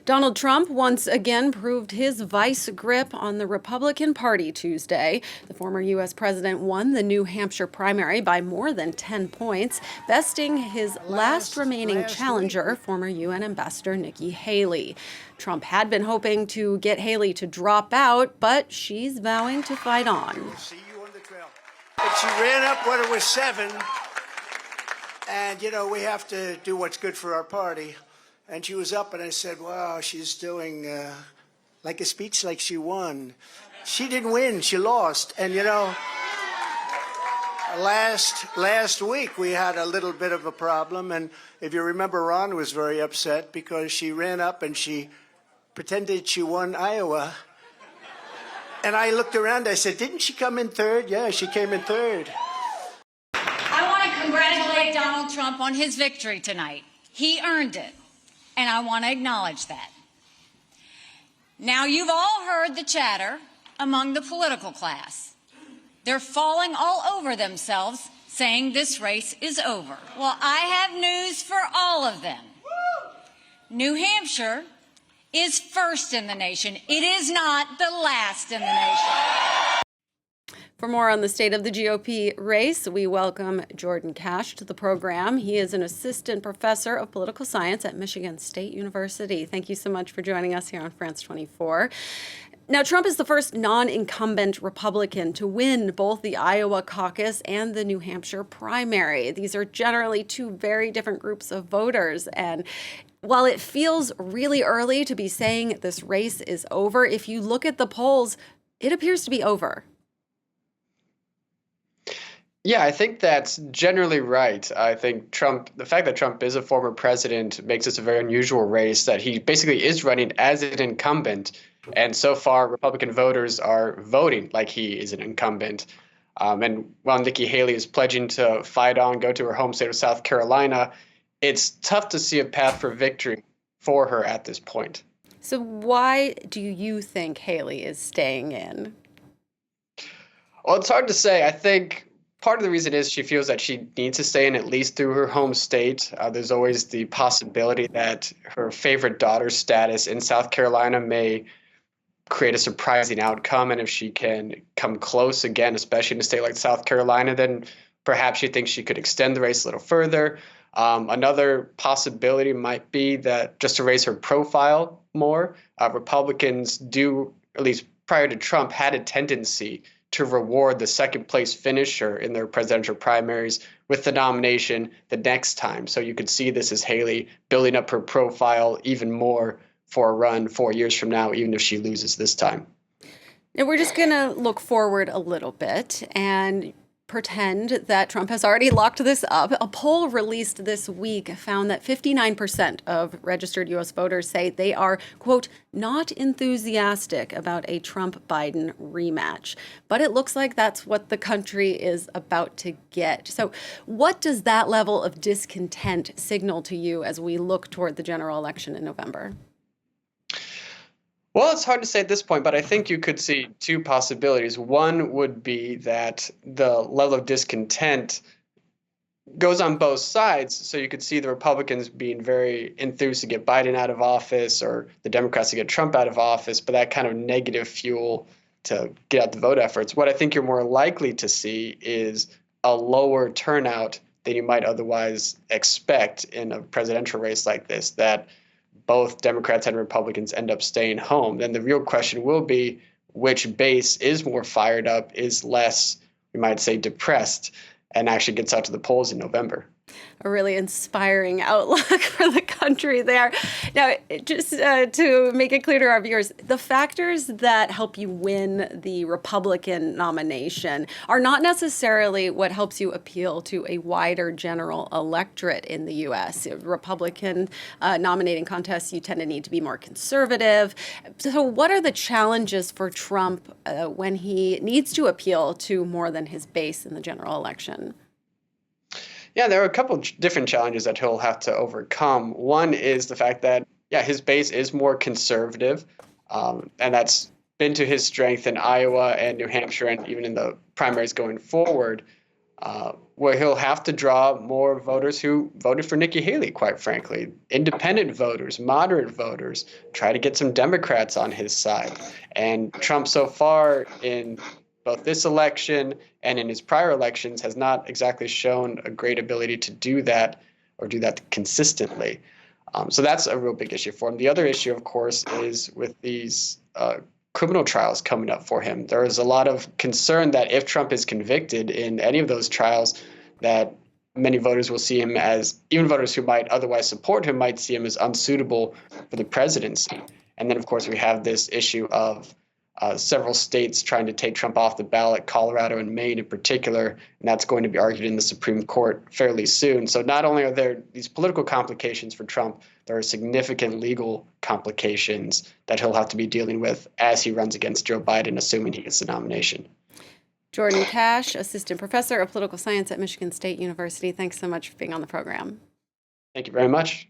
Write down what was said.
Donald Trump once again proved his vice grip on the Republican Party Tuesday. The former U.S. president won the New Hampshire primary by more than 10 points, besting his last remaining challenger, former UN Ambassador Nikki Haley. Trump had been hoping to get Haley to drop out, but she's vowing to fight on. We'll see you on the trail. But she ran up when it was 7, and, we have to do what's good for our party. And she was up, and I said, wow, she's doing like a speech like she won. She didn't win, she lost. And, last week we had a little bit of a problem. And if you remember, Ron was very upset because she ran up and she pretended she won Iowa. And I looked around, I said, didn't she come in third? Yeah, she came in third. I want to congratulate Donald Trump on his victory tonight. He earned it. And I want to acknowledge that. Now, you've all heard the chatter among the political class. They're falling all over themselves, saying this race is over. Well, I have news for all of them. New Hampshire is first in the nation. It is not the last in the nation. For more on the state of the GOP race, we welcome Jordan Cash to the program. He is an assistant professor of political science at Michigan State University. Thank you so much for joining us here on France 24. Now, Trump is the first non-incumbent Republican to win both the Iowa caucus and the New Hampshire primary. These are generally two very different groups of voters. And while it feels really early to be saying this race is over, if you look at the polls, it appears to be over. Yeah, I think that's generally right. I think the fact that Trump is a former president makes this a very unusual race, that he basically is running as an incumbent. And so far, Republican voters are voting like he is an incumbent. And while Nikki Haley is pledging to fight on, go to her home state of South Carolina, it's tough to see a path for victory for her at this point. So why do you think Haley is staying in? Well, it's hard to say. I think part of the reason is she feels that she needs to stay in at least through her home state. There's always the possibility that her favorite daughter status in South Carolina may create a surprising outcome. And if she can come close again, especially in a state like South Carolina, then perhaps she thinks she could extend the race a little further. Another possibility might be that just to raise her profile more, Republicans do, at least prior to Trump, had a tendency to reward the second place finisher in their presidential primaries with the nomination the next time. So you could see this as Haley building up her profile even more for a run 4 years from now, even if she loses this time. Now we're just going to look forward a little bit and pretend that Trump has already locked this up. A poll released this week found that 59% of registered U.S. voters say they are, quote, not enthusiastic about a Trump-Biden rematch. But it looks like that's what the country is about to get. So what does that level of discontent signal to you as we look toward the general election in November? Well, it's hard to say at this point, but I think you could see two possibilities. One would be that the level of discontent goes on both sides. So you could see the Republicans being very enthused to get Biden out of office or the Democrats to get Trump out of office, but that kind of negative fuel to get out the vote efforts. What I think you're more likely to see is a lower turnout than you might otherwise expect in a presidential race like this, that both Democrats and Republicans end up staying home. Then the real question will be which base is more fired up, is less, we might say, depressed, and actually gets out to the polls in November. A really inspiring outlook for the country there. Now, just to make it clear to our viewers, the factors that help you win the Republican nomination are not necessarily what helps you appeal to a wider general electorate in the U.S. Republican nominating contests, you tend to need to be more conservative. So what are the challenges for Trump when he needs to appeal to more than his base in the general election? Yeah, there are a couple of different challenges that he'll have to overcome. One is the fact that, his base is more conservative, and that's been to his strength in Iowa and New Hampshire and even in the primaries going forward. where he'll have to draw more voters who voted for Nikki Haley, quite frankly. Independent voters, moderate voters, try to get some Democrats on his side. And Trump so far in both this election and in his prior elections has not exactly shown a great ability to do that or do that consistently. So that's a real big issue for him. The other issue, of course, is with these criminal trials coming up for him. There is a lot of concern that if Trump is convicted in any of those trials, that many voters will see him as, even voters who might otherwise support him might see him as unsuitable for the presidency. And then, of course, we have this issue of several states trying to take Trump off the ballot, Colorado and Maine in particular, and that's going to be argued in the Supreme Court fairly soon. So not only are there these political complications for Trump, there are significant legal complications that he'll have to be dealing with as he runs against Joe Biden, assuming he gets the nomination. Jordan Cash, Assistant Professor of Political Science at Michigan State University. Thanks so much for being on the program. Thank you very much.